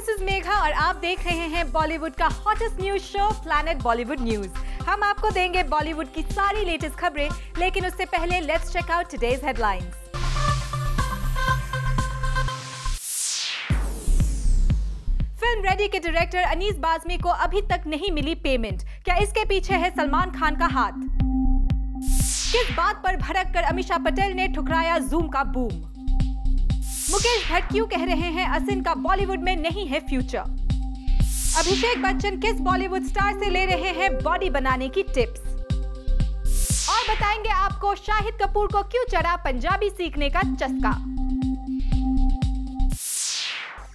This is Megha और आप देख रहे हैं बॉलीवुड का hottest news show planet Bollywood news. हम आपको देंगे बॉलीवुड की सारी लेटेस्ट खबरें, लेकिन उससे पहले let's check out today's headlines. Film Ready के डायरेक्टर अनीस बाज़मी को अभी तक नहीं मिली पेमेंट। क्या इसके पीछे है सलमान खान का हाथ? किस बात पर भड़क कर अमीषा पटेल ने ठुकराया जूम का बूम? मुकेश भट्ट क्यों कह रहे हैं असिन का बॉलीवुड में नहीं है फ्यूचर? अभिषेक बच्चन किस बॉलीवुड स्टार से ले रहे हैं बॉडी बनाने की टिप्स? और बताएंगे आपको शाहिद कपूर को क्यों चढ़ा पंजाबी सीखने का चस्का।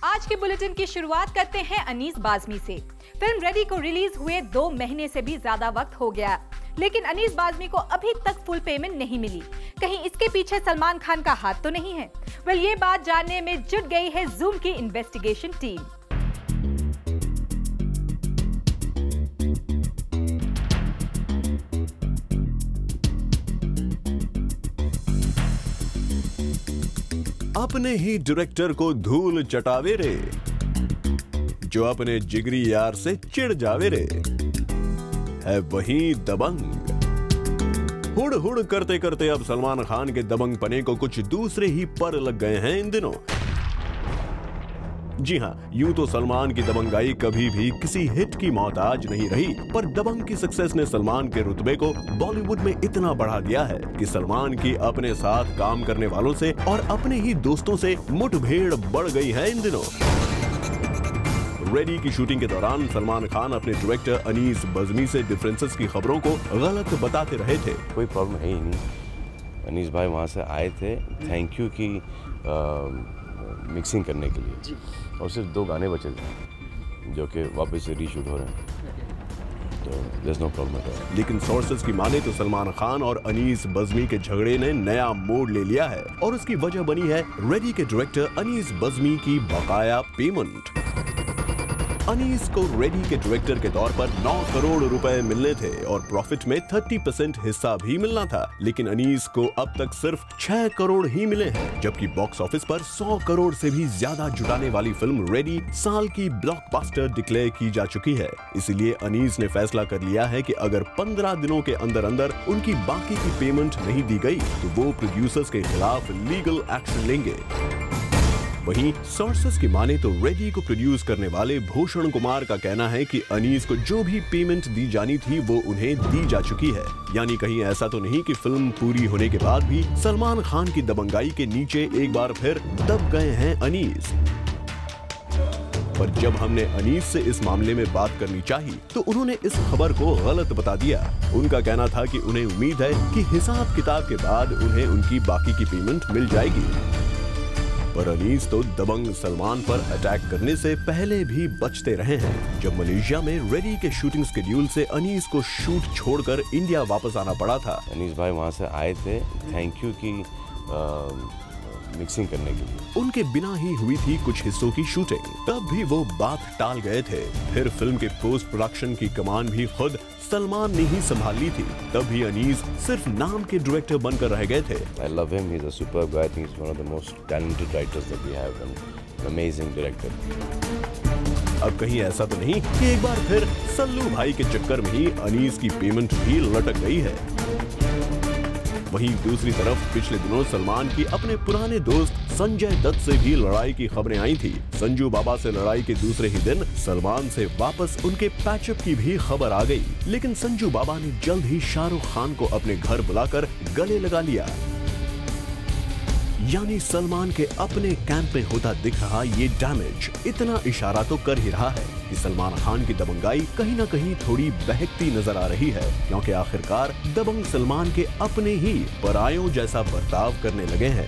आज के बुलेटिन की शुरुआत करते हैं अनीस बाज़मी से। फिल्म रेडी को रिलीज हुए 2 महीने से भी ज्यादा वक्त हो गया, लेकिन अनीस बाज़मी को अभी तक फुल पेमेंट नहीं मिली। कहीं इसके पीछे सलमान खान का हाथ तो नहीं है? वेल, ये बात जानने में जुट गई है जूम की इन्वेस्टिगेशन टीम। अपने ही डायरेक्टर को धूल चटावे रे, जो अपने जिगरी यार से चिढ़ जावे रे, है वही दबंग। हुड़ हुड़ करते करते अब सलमान खान के दबंग पने को कुछ दूसरे ही पर लग गए हैं इन दिनों। जी हां, यूं तो सलमान की दबंगाई कभी भी किसी हिट की मोहताज नहीं रही, पर दबंग की सक्सेस ने सलमान के रुतबे को बॉलीवुड में इतना बढ़ा दिया है कि सलमान की अपने साथ काम करने वालों से और अपने ही दोस्तों से मुठभेड़ बढ़ गई है इन दिनों। रेडी की शूटिंग के दौरान सलमान खान अपने डायरेक्टर अनीस बाज़मी से डिफरेंसेस की खबरों को गलत बताते रहे थे। कोई प्रॉब्लम है ही नहीं। अनीस भाई वहाँ से आए थे थैंक यू की मिक्सिंग करने के लिए, और सिर्फ 2 गाने बचे थे जो कि वापस से रीशूट हो रहे हैं, तो there's no problem at all। लेकिन सोर्सेज की माने तो सलमान खान और अनीस बाज़मी के झगड़े ने नया मोड़ ले लिया है, और उसकी वजह बनी है रेडी के डायरेक्टर अनीस बाज़मी की बकाया पेमेंट। अनीस को रेडी के डायरेक्टर के तौर पर 9 करोड़ रुपए मिलने थे और प्रॉफिट में 30% हिस्सा भी मिलना था, लेकिन अनीस को अब तक सिर्फ 6 करोड़ ही मिले हैं, जबकि बॉक्स ऑफिस पर 100 करोड़ से भी ज्यादा जुटाने वाली फिल्म रेडी साल की ब्लॉकबस्टर डिक्लेयर की जा चुकी है। इसीलिए अनीस ने फैसला कर लिया है कि अगर 15 दिनों के अंदर अंदर उनकी बाकी की पेमेंट नहीं दी गई तो वो प्रोड्यूसर्स के खिलाफ लीगल एक्शन लेंगे। वहीं सोर्सेस की माने तो रेडी को प्रोड्यूस करने वाले भूषण कुमार का कहना है कि अनीस को जो भी पेमेंट दी जानी थी वो उन्हें दी जा चुकी है। यानी कहीं ऐसा तो नहीं कि फिल्म पूरी होने के बाद भी सलमान खान की दबंगाई के नीचे एक बार फिर दब गए हैं अनीस। पर जब हमने अनीस से इस मामले में बात करनी चाहिए तो उन्होंने इस खबर को गलत बता दिया। उनका कहना था कि उन्हें उम्मीद है कि हिसाब किताब के बाद उन्हें उनकी बाकी की पेमेंट मिल जाएगी। पर अनीस तो दबंग सलमान पर अटैक करने से पहले भी बचते रहे हैं। जब मलेशिया में रेडी के शूटिंग शेड्यूल से अनीस को शूट छोड़कर इंडिया वापस आना पड़ा था। अनीस भाई वहाँ से आए थे थैंक यू की मिक्सिंग करने के लिए, उनके बिना ही हुई थी कुछ हिस्सों की शूटिंग, तब भी वो बात टाल गए थे। फिर फिल्म के पोस्ट प्रोडक्शन की कमान भी खुद सलमान ने ही संभाल ली थी, तब भी अनीस सिर्फ नाम के डायरेक्टर बनकर रह गए थे। I love him, he's a superb guy, I think he's one of the most talented writers that we have and amazing director। अब कहीं ऐसा तो नहीं कि एक बार फिर सल्लू भाई के चक्कर में ही अनीस की पेमेंट भी लटक गई है। वहीं दूसरी तरफ पिछले दिनों सलमान की अपने पुराने दोस्त संजय दत्त से भी लड़ाई की खबरें आई थी। संजू बाबा से लड़ाई के दूसरे ही दिन सलमान से वापस उनके पैचअप की भी खबर आ गई, लेकिन संजू बाबा ने जल्द ही शाहरुख खान को अपने घर बुलाकर गले लगा लिया। यानी सलमान के अपने कैंप में होता दिख रहा ये डैमेज इतना इशारा तो कर ही रहा है कि सलमान खान की दबंगाई कहीं ना कहीं थोड़ी बहकती नजर आ रही है, क्योंकि आखिरकार दबंग सलमान के अपने ही परायों जैसा बर्ताव करने लगे हैं।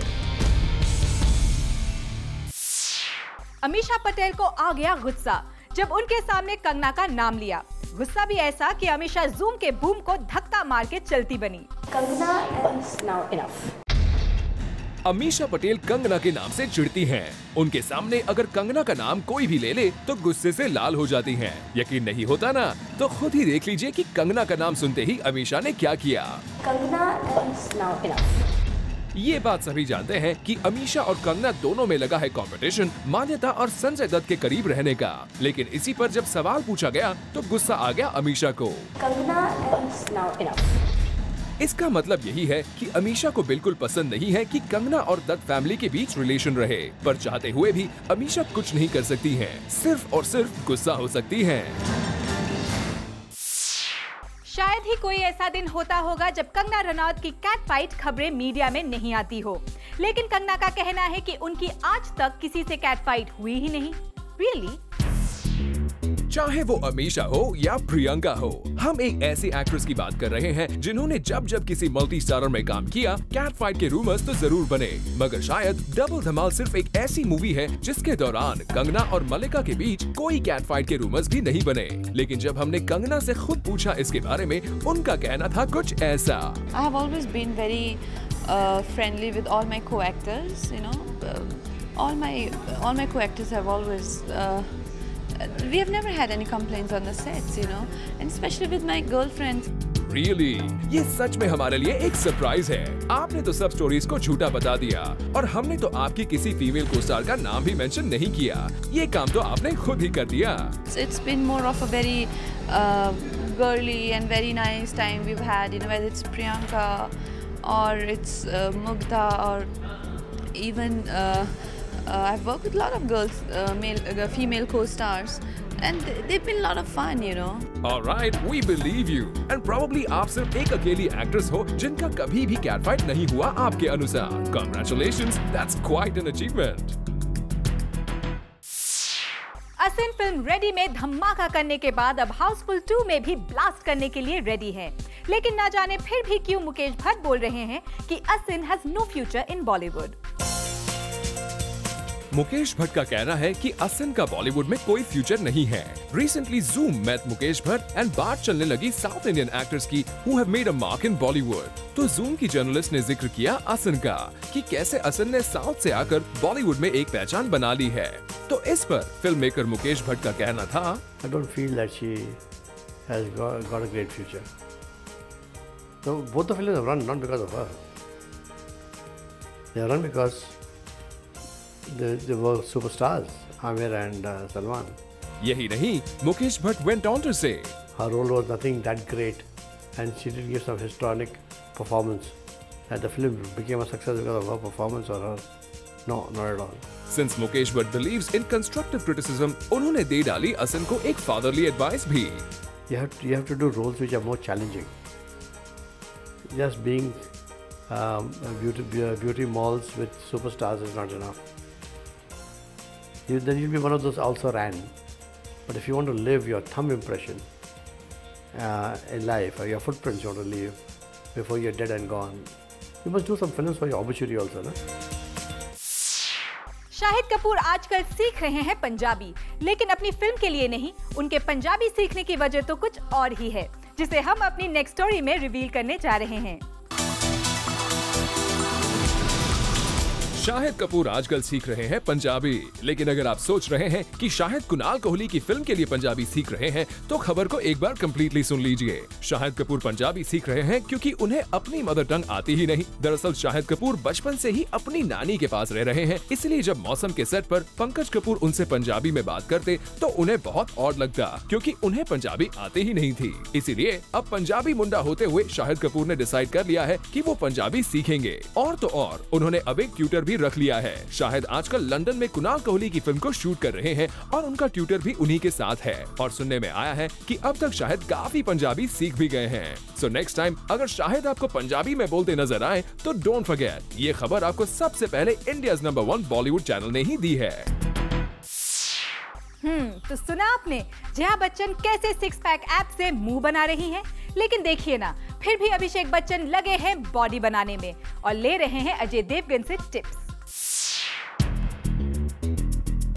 अमीषा पटेल को आ गया गुस्सा जब उनके सामने कंगना का नाम लिया। गुस्सा भी ऐसा कि अमीषा जूम के बूम को धक्का मार के चलती बनी। Kangana is now enough। Amisha Patel Kangana के नाम से चिढ़ती हैं। उनके सामने अगर कंगना का नाम कोई भी ले ले तो गुस्से से लाल हो जाती हैं। यकीन नहीं होता ना, तो खुद ही देख लीजिए कि कंगना का नाम सुनते ही अमीषा ने क्या किया। Kangana is now enough। ये बात सभी जानते हैं कि अमीषा और कंगना दोनों में लगा है कंपटीशन मान्यता और संजय दत्त के करीब रहने का। लेकिन इसी पर जब सवाल पूछा गया तो गुस्सा आ गया अमीषा को। Kangana is now enough. इसका मतलब यही है कि अमीषा को बिल्कुल पसंद नहीं है कि कंगना और दत्त फैमिली के बीच रिलेशन रहे, पर चाहते हुए भी अमीषा कुछ नहीं कर सकती हैं, सिर्फ और सिर्फ गुस्सा हो सकती हैं। शायद ही कोई ऐसा दिन होता होगा जब कंगना रनौत की कैट फाइट खबरें मीडिया में नहीं आती हो, लेकिन कंगना का कहना है कि उनकी आज तक किसी से कैट फाइट हुई ही नहीं। रियली? चाहे वो अमीषा हो या प्रियंका हो, हम एक ऐसी एक्ट्रेस की बात कर रहे हैं जिन्होंने जब जब किसी मल्टी स्टारर में काम किया, कैट फाइट के रूमर्स तो जरूर बने, मगर शायद डबल धमाल सिर्फ एक ऐसी मूवी है जिसके दौरान कंगना और मल्लिका के बीच कोई कैट फाइट के रूमर्स भी नहीं बने। लेकिन जब हमने कंगना से खुद पूछा इसके बारे में, उनका कहना था कुछ ऐसा। I have always been very friendly with all my co-actors, you know. All my co-actors have always. We have never had any complaints on the sets, you know, and especially with my girlfriends. Really? ये सच में हमारे लिए एक surprise है। आपने तो सब stories को झूठा बता दिया और हमने तो आपकी किसी फीमेल को स्टार का नाम भी मेंशन नहीं किया। ये काम तो आपने खुद ही कर दिया। It's been more of a very girly and very nice time we've had, you know, whether it's Priyanka or it's Mugdha or even I've worked with a lot of girls, female co-stars, and they've been a lot of fun, you know. Alright, we believe you. And probably आप सिर्फ एक अकेली actress हो जिनका कभी भी cat fight नहीं हुआ आपके अनुसार। Congratulations, that's quite an achievement. Asin film ready में धमाका करने के बाद अब हाउसफुल 2 में भी ब्लास्ट करने के लिए रेडी है। लेकिन ना जाने फिर भी क्यों मुकेश भट्ट बोल रहे हैं कि Asin has no future in Bollywood. Mukesh Bhatt का कहना है कि असिन का बॉलीवुड में कोई फ्यूचर नहीं है। Recently Zoom met Mukesh Bhatt and बात चलने लगी साउथ इंडियन एक्टर्स की who have made a mark in Bollywood। तो Zoom की जर्नलिस्ट ने जिक्र किया असिन का कि कैसे असिन ने साउथ से आकर बॉलीवुड में एक पहचान बना ली है। तो इस पर फिल्म मेकर मुकेश भट्ट का कहना था, I don't feel that she has got a great future. So both the films have run not because of her. They have run because they were superstars, Amir and Salman. यही नहीं, Mukesh Bhatt went on to say, Her role was nothing that great, and she did give some historic performance. That the film became a success because of her performance or her? No, not at all. Since Mukesh Bhatt believes in constructive criticism, उन्होंने दे डाली असिन को एक fatherly advice भी। You have to do roles which are more challenging. Just being beauty malls with superstars is not enough. Then you'll be one of those also ran. But if you want to leave your thumb impression in life, or your footprints you want to leave before you're dead and gone, you must do some films for your obituary also, na? Shahid Kapoor आजकल सीख रहे हैं पंजाबी, लेकिन अपनी film के लिए नहीं, उनके पंजाबी सीखने की वजह तो कुछ और ही है, जिसे हम अपनी नेक्स्ट स्टोरी में रिवील करने जा रहे हैं। शाहिद कपूर आजकल सीख रहे हैं पंजाबी, लेकिन अगर आप सोच रहे हैं कि शाहिद कुणाल कोहली की फिल्म के लिए पंजाबी सीख रहे हैं, तो खबर को एक बार कंप्लीटली सुन लीजिए। शाहिद कपूर पंजाबी सीख रहे हैं क्योंकि उन्हें अपनी मदर टंग आती ही नहीं। दरअसल शाहिद कपूर बचपन से ही अपनी नानी के पास रह रहे हैं, इसलिए जब मौसम के सेट पर पंकज कपूर उनसे पंजाबी में बात करते तो उन्हें बहुत ऑड लगता, क्योंकि उन्हें पंजाबी आती ही नहीं थी। इसीलिए अब पंजाबी मुंडा होते हुए शाहिद कपूर ने डिसाइड कर लिया है कि वो पंजाबी सीखेंगे, और तो और उन्होंने अब एक ट्यूटर भी रख लिया है। शाहिद आजकल लंदन में कुणाल कोहली की फिल्म को शूट कर रहे हैं और उनका ट्यूटर भी उन्हीं के साथ है। और सुनने में आया है कि अब तक शाहिद काफी पंजाबी सीख भी गए हैं। सो नेक्स्ट टाइम अगर शाहिद आपको पंजाबी में बोलते नजर आए तो डोंट फॉरगेट, ये खबर आपको सबसे पहले इंडियाज नंबर 1 बॉलीवुड चैनल ने ही दी है। तो सुना आपने जया बच्चन कैसे 6 पैक ऐप से मुंह बना रही हैं, लेकिन देखिए ना, फिर भी अभिषेक बच्चन लगे हैं बॉडी बनाने में और ले रहे हैं अजय देवगन से tips.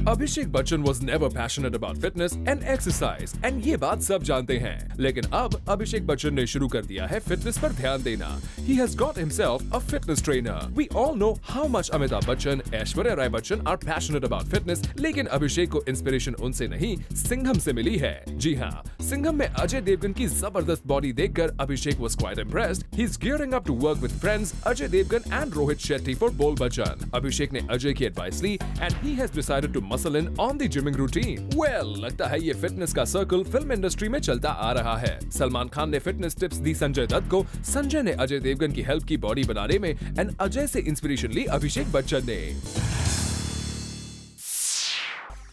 Abhishek Bachchan was never passionate about fitness and exercise, and ये बात सब जानते हैं। लेकिन अब अभिषेक बच्चन ने शुरू कर दिया है फिटनेस पर ध्यान देना। He has got himself a fitness trainer. We all know how much Amitabh Bachchan, Aishwarya Rai Bachchan are passionate about fitness, लेकिन अभिषेक को इंस्पिरेशन उनसे नहीं, सिंघम से मिली है। जी हाँ, सिंघम में अजय देवगन की जबरदस्त बॉडी देखकर अभिषेक was quite impressed. He's gearing up to work with friends Ajay Devgan and Rohit Shetty for Bol Bachchan. अभिषेक ने अजय की एडवाइस ली and he has decided to muscle in on the gymming routine. Well, लगता है ये fitness का circle film industry में चलता आ रहा है। सलमान खान ने फिटनेस टिप्स दी संजय दत्त को, संजय ने अजय देवगन की हेल्प की बॉडी बनाने में एंड अजय से इंस्पिरेशन ली अभिषेक बच्चन ने।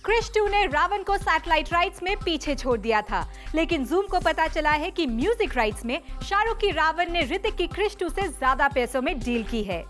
क्रिश 2 ने रावण को सैटेलाइट राइट्स में पीछे छोड़ दिया था, लेकिन जूम को पता चला है कि म्यूजिक राइट्स में शाहरुख की रावण ने ऋतिक की क्रिश 2 से ज्यादा पैसों में डील की है।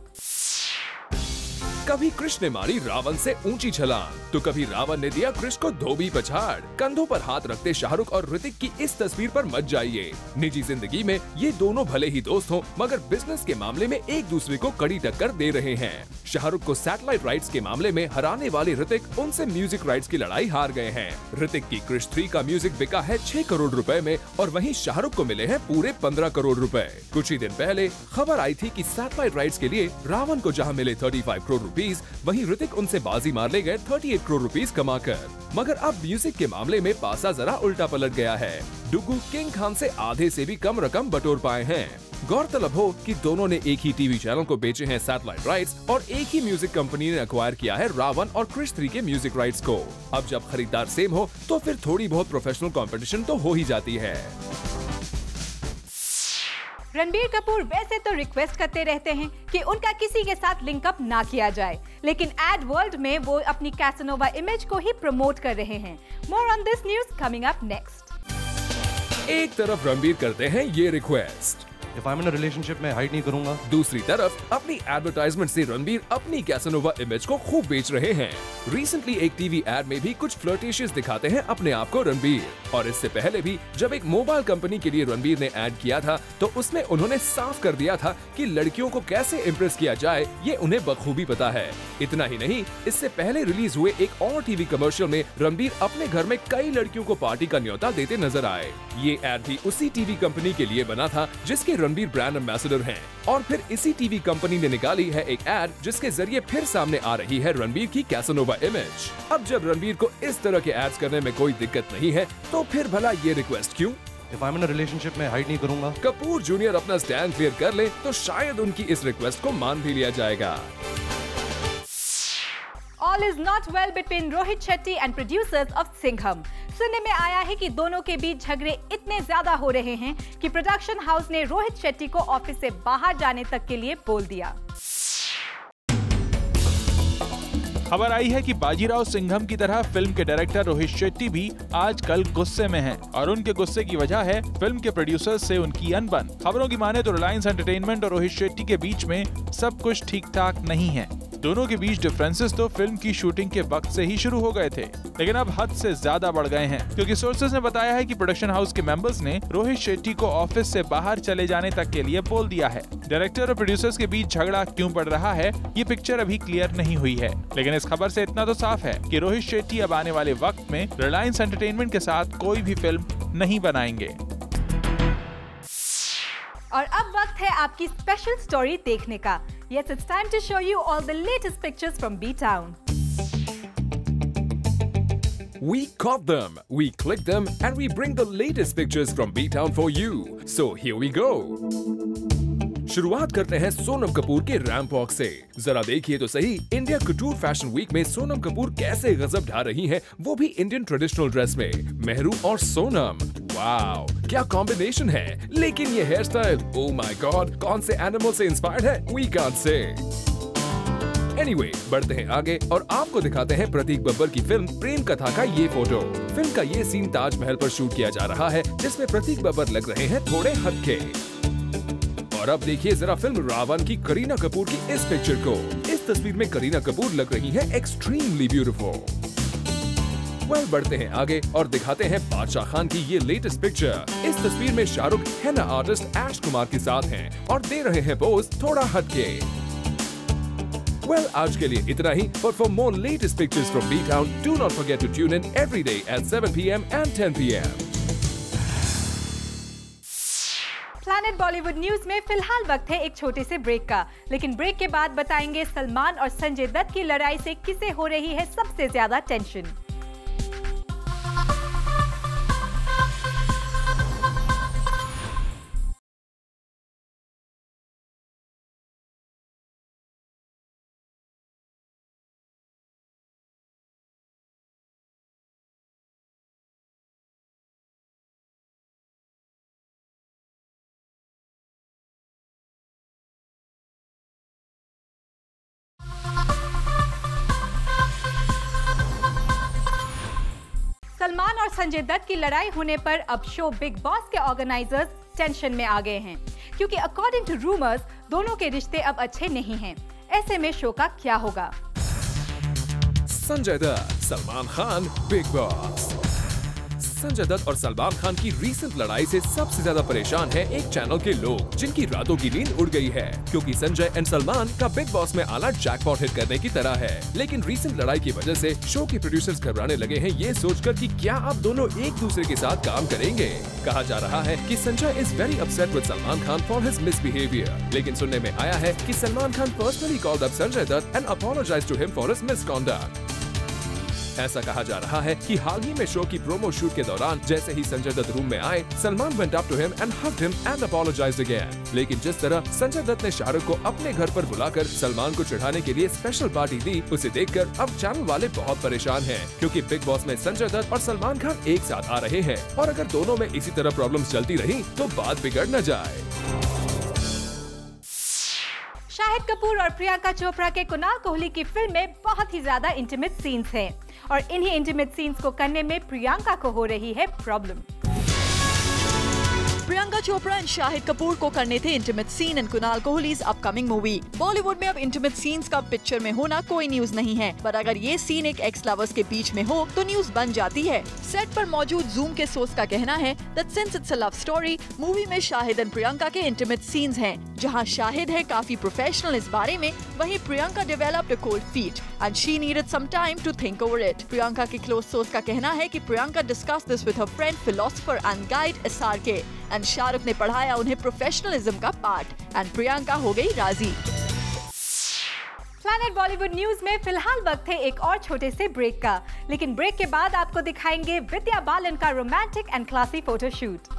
कभी कृष ने मारी रावण से ऊंची छलांग, तो कभी रावण ने दिया कृष को धोबी पछाड़। कंधों पर हाथ रखते शाहरुख और ऋतिक की इस तस्वीर पर मत जाइए। निजी जिंदगी में ये दोनों भले ही दोस्त हों, मगर बिजनेस के मामले में एक दूसरे को कड़ी टक्कर दे रहे हैं। शाहरुख को सैटेलाइट राइट्स के मामले में हराने वाले ऋतिक उनसे म्यूजिक राइट्स की लड़ाई हार गए हैं। ऋतिक की कृष 3 का म्यूजिक बिका है 6 करोड़ रुपए में और वहीं शाहरुख को मिले हैं पूरे 15 करोड़ रुपए। कुछ ही दिन पहले खबर आई थी कि सैटेलाइट राइट्स के लिए रावण को जहां मिले 35 करोड़ रुपीस, वहीं ऋतिक उनसे बाजी मार ले गए 38 करोड़ रुपीस कमाकर। मगर अब म्यूजिक के मामले में पासा जरा उल्टा पलट गया है। डुग्गू किंग खान से आधे से भी कम रकम बटोर पाए हैं। गौरतलब हो कि दोनों ने एक ही टीवी चैनल को बेचे हैं सैटेलाइट राइट्स और एक ही म्यूजिक कंपनी ने एक्वायर किया है रावण और क्रिश 3 के म्यूजिक राइट्स को। अब जब खरीदार सेम हो तो फिर थोड़ी बहुत प्रोफेशनल कंपटीशन तो हो ही जाती है। रणबीर कपूर वैसे तो रिक्वेस्ट करते रहते हैं कि उनका किसी के साथ लिंकअप ना किया जाए, लेकिन एड वर्ल्ड में वो अपनी कैसनोवा इमेज को ही प्रमोट कर रहे हैं। More on this news coming up next. एक तरफ रणबीर करते हैं ये request, If I'm in a relationship मैं हाइड नहीं करूंगा। दूसरी तरफ अपनी एडवर्टाइजमेंट से रणबीर अपनी कैसनोवा इमेज को खूब बेच रहे हैं। रिसेंटली एक टीवी एड में भी कुछ फ्लर्टेशियस दिखाते हैं अपने आप को रणबीर, और इससे पहले भी जब एक मोबाइल कंपनी के लिए रणबीर ने एड किया था तो उसमें उन्होंने साफ कर दिया था कि लड़कियों को कैसे इम्प्रेस किया जाए ये उन्हें बखूबी पता है। इतना ही नहीं, इससे पहले रिलीज हुए एक और टीवी कमर्शियल में रणबीर अपने घर में कई लड़कियों को पार्टी का न्योता देते नजर आए। ये एड भी उसी टीवी कंपनी के लिए बना था जिसके रणबीर ब्रांड एम्बेसडर हैं। और फिर इसी टीवी कंपनी ने निकाली है एक एड जिसके जरिए फिर सामने आ रही है रणबीर की कैसनोवा इमेज। अब जब रणबीर को इस तरह के एड्स करने में कोई दिक्कत नहीं है तो फिर भला ये रिक्वेस्ट क्यों? If I'm in a relationship मैं हाइड नहीं करूंगा। कपूर जूनियर अपना स्टैंड क्लियर कर ले तो शायद उनकी इस रिक्वेस्ट को मान भी लिया जाएगा। All is not well between Rohit Shetty and producers of Singham. सुनने में आया है कि दोनों के बीच झगड़े इतने ज्यादा हो रहे हैं कि प्रोडक्शन हाउस ने रोहित शेट्टी को ऑफिस से बाहर जाने तक के लिए बोल दिया। खबर आई है कि बाजीराव सिंघम की तरह फिल्म के डायरेक्टर रोहित शेट्टी भी आजकल गुस्से में हैं और उनके गुस्से की वजह है फिल्म के प्रोड्यूसर्स से उनकी अनबन। खबरों की माने तो रिलायंस एंटरटेनमेंट और रोहित शेट्टी के बीच में सब कुछ ठीक ठाक नहीं है। दोनों के बीच डिफरेंसेस तो फिल्म की शूटिंग के वक्त से ही शुरू हो गए थे, लेकिन अब हद से ज्यादा बढ़ गए हैं, क्योंकि सोर्सेज ने बताया है कि प्रोडक्शन हाउस के मेंबर्स ने रोहित शेट्टी को ऑफिस से बाहर चले जाने तक के लिए बोल दिया है। डायरेक्टर और प्रोड्यूसर्स के बीच झगड़ा क्यों बढ़ रहा है ये पिक्चर अभी क्लियर नहीं हुई है, लेकिन इस खबर से इतना तो साफ है कि रोहित शेट्टी अब आने वाले वक्त में रिलायंस एंटरटेनमेंट के साथ कोई भी फिल्म नहीं बनाएंगे। और अब वक्त है आपकी स्पेशल स्टोरी देखने का। Yes, it's time to show you all the latest pictures from B-Town. We caught them, we clicked them, and we bring the latest pictures from B-Town for you. So here we go. शुरुआत करते हैं सोनम कपूर के ramp walk से। जरा देखिए तो सही, India Kattur fashion week में सोनम कपूर कैसे गजब ढा रही हैं, वो भी इंडियन ट्रेडिशनल ड्रेस में। मेहरू और सोनम, वाओ क्या कॉम्बिनेशन है। लेकिन ये hair style, oh my God, कौन से एनिमल से इंस्पायर्ड है? We can't say. एनीवे, बढ़ते हैं आगे और आपको दिखाते हैं प्रतीक बब्बर की फिल्म प्रेम कथा का ये फोटो। फिल्म का ये सीन ताजमहल पर शूट किया जा रहा है, जिसमें प्रतीक बब्बर लग रहे हैं थोड़े हटके। और अब देखिए जरा फिल्म रावण की करीना कपूर की इस पिक्चर को। इस तस्वीर में करीना कपूर लग रही हैं एक्सट्रीमली ब्यूटीफुल। वेल, बढ़ते हैं आगे और दिखाते हैं बादशाह खान की ये लेटेस्ट पिक्चर। इस तस्वीर में शाहरुख हेना आर्टिस्ट ऐश कुमार के साथ हैं और दे रहे हैं पोज थोड़ा हटके। Well, आज के लिए इतना ही. But for more latest pictures from B-Town, do not forget to tune in every day at 7 p.m. and 10 p.m. Planet Bollywood news में फिलहाल वक्त है एक छोटे से ब्रेक का, लेकिन ब्रेक के बाद बताएंगे सलमान और संजय दत्त की लड़ाई से किसे हो रही है सबसे ज्यादा टेंशन. सलमान और संजय दत्त की लड़ाई होने पर अब शो बिग बॉस के ऑर्गेनाइजर्स टेंशन में आ गए हैं, क्योंकि अकॉर्डिंग टू रूमर्स दोनों के रिश्ते अब अच्छे नहीं हैं. ऐसे में शो का क्या होगा? Sanjay Dutt, Salman Khan, Bigg Boss. संजय दत्त और सलमान खान की रीसेंट लड़ाई से सबसे ज्यादा परेशान है एक चैनल के लोग, जिनकी रातों की नींद उड़ गई है, क्योंकि संजय एंड सलमान का बिग बॉस में आना जैकपॉट हिट करने की तरह है. लेकिन रीसेंट लड़ाई की वजह से शो के प्रोड्यूसर्स घबराने लगे हैं ये सोचकर कि क्या अब दोनों एक दूसरे के साथ काम करेंगे. कहा जा रहा है कि Sanjay is very upset with Salman Khan for his misbehaviour, लेकिन सुनने में आया है कि Salman Khan personally called up Sanjay Dutt and apologised to him for his misconduct. ऐसा कहा जा रहा है कि हाल ही में शो की प्रोमो शूट के दौरान जैसे ही संजय दत्त रूम में आए, Salman went up to him and hugged him and apologised again. लेकिन जिस तरह संजय दत्त ने शाहरुख को अपने घर पर बुलाकर सलमान को चिढ़ाने के लिए स्पेशल पार्टी दी, उसे देखकर अब चैनल वाले बहुत परेशान हैं, क्योंकि बिग बॉस में संजय दत्त और सलमान खान एक साथ आ रहे हैं, और अगर दोनों में इसी तरह प्रॉब्लम्स चलती रही तो बात बिगड़ न जाए. शाहिद कपूर और प्रियंका चोपड़ा के कुणाल कोहली की फिल्म में बहुत ही ज्यादा इंटीमेट सीन्स हैं, और इन्हीं इंटीमेट सीन्स को करने में प्रियंका को हो रही है प्रॉब्लम. प्रियंका चोपड़ा एंड शाहिद कपूर को करने थे intimate seen in Kunal Kohli's upcoming movie. Bollywood में अब इंटीमेट सीन्स का पिक्चर में होना कोई न्यूज नहीं है, पर अगर ये सीन एक एक्स लवर्स के बीच में हो तो न्यूज बन जाती है. सेट पर मौजूद जूम के सोर्स का कहना है that since it's a love story, movie में शाहिद एंड प्रियंका के इंटीमेट सीन्स हैं. जहां शाहिद है काफी प्रोफेशनल इस बारे में, वहीं Priyanka developed a cold feet and she needed some time to think over it. Priyanka के क्लोज सोर्स का कहना है कि Priyanka discussed this with her friend philosopher and guide SRK and Shahrukh ने पढ़ाया उन्हें प्रोफेशनलिज्म का पार्ट एंड प्रियंका हो गई राजी. प्लैनेट बॉलीवुड न्यूज में फिलहाल वक्त है एक और छोटे से ब्रेक का, लेकिन ब्रेक के बाद आपको दिखाएंगे विद्या बालन का रोमांटिक एंड क्लासी फोटोशूट.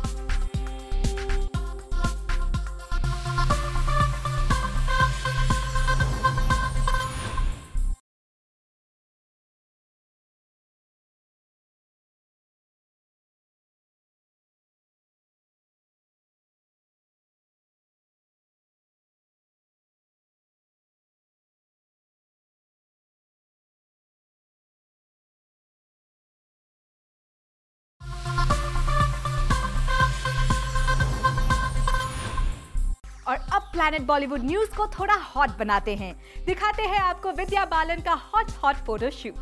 और अब प्लैनेट बॉलीवुड न्यूज को थोड़ा हॉट बनाते हैं. दिखाते हैं आपको विद्या बालन का हॉट फोटोशूट.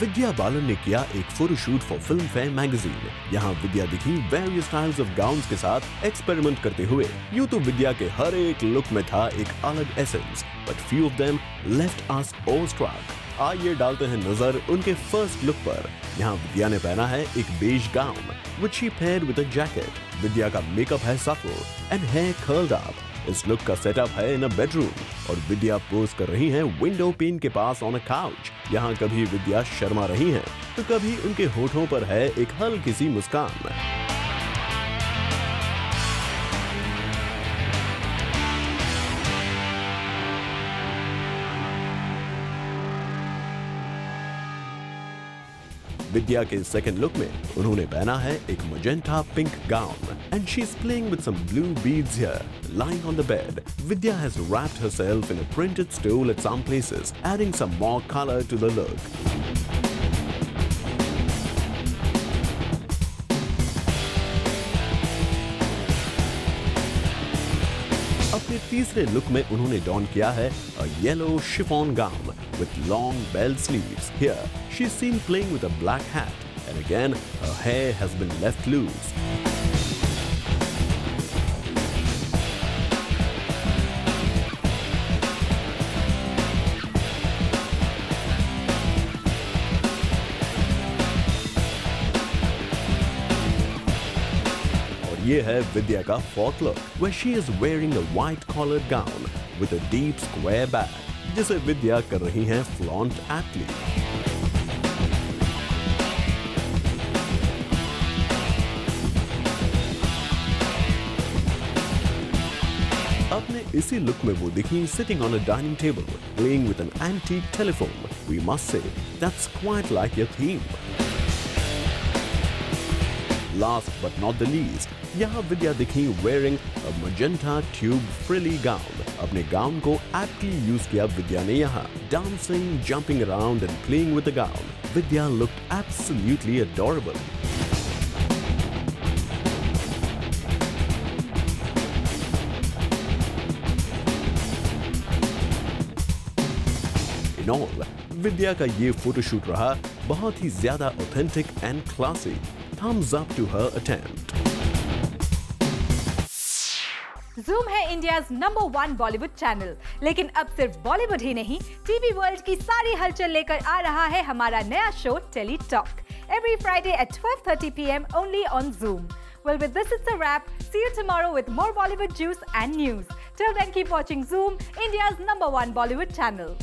विद्या बालन ने किया एक photoshoot for film fair magazine. यहाँ विद्या दिखी वेरियस स्टाइल्स ऑफ गाउन्स के साथ एक्सपेरिमेंट करते हुए. यूं तो विद्या के हर एक लुक में था एक अलग essence, but few of them left us awestruck. आइए डालते हैं नजर उनके फर्स्ट लुक पर. यहाँ विद्या ने पहना है एक beige gown which she paired with a jacket. Vidya का मेकअप है सफल एंड हेयर कर्ल्ड अप. इस लुक का सेटअप है इन अ बेडरूम, और विद्या पोज कर रही हैं विंडो पेन के पास ऑन अ काउच. यहाँ कभी विद्या शर्मा रही हैं, तो कभी उनके होठों पर है एक हल्की सी मुस्कान. विद्या के सेकंड लुक में उन्होंने पहना है एक magenta pink gown and she is playing with some blue beads here. Lying on the bed, Vidya has wrapped herself in a printed stool at some places, adding some more color to the look. अपने तीसरे look में उन्होंने don किया है a yellow chiffon gown with long bell sleeves. Here, she's seen playing with a black hat, and again, her hair has been left loose. ये है विद्या का fourth look, where she is wearing a white collared gown with a deep square bag, जिसे विद्या कर रही हैं flaunt aptly. अपने इसी look में वो दिखी sitting on a dining table, playing with an antique telephone. We must say, that's quite like your theme. Last but not the least, यहाँ विद्या दिखी wearing a magenta tube frilly gown. अपने gown को aptly use किया विद्या ने यहाँ. Dancing, jumping around and playing with the gown. Vidya looked absolutely adorable. In all, विद्या का ये photoshoot रहा बहुत ही ज्यादा authentic and classy. Thumbs up to her attempt. Zoom है इंडियाज़ नंबर 1 बॉलीवुड चैनल, लेकिन अब सिर्फ बॉलीवुड ही नहीं, टीवी वर्ल्ड की सारी हलचल लेकर आ रहा है हमारा नया show tele talk. Every Friday at 12:30 p.m. only on Zoom. Well, with this it's a wrap. See you tomorrow with more Bollywood juice and news. Till then, keep watching Zoom, India's number 1 Bollywood channel.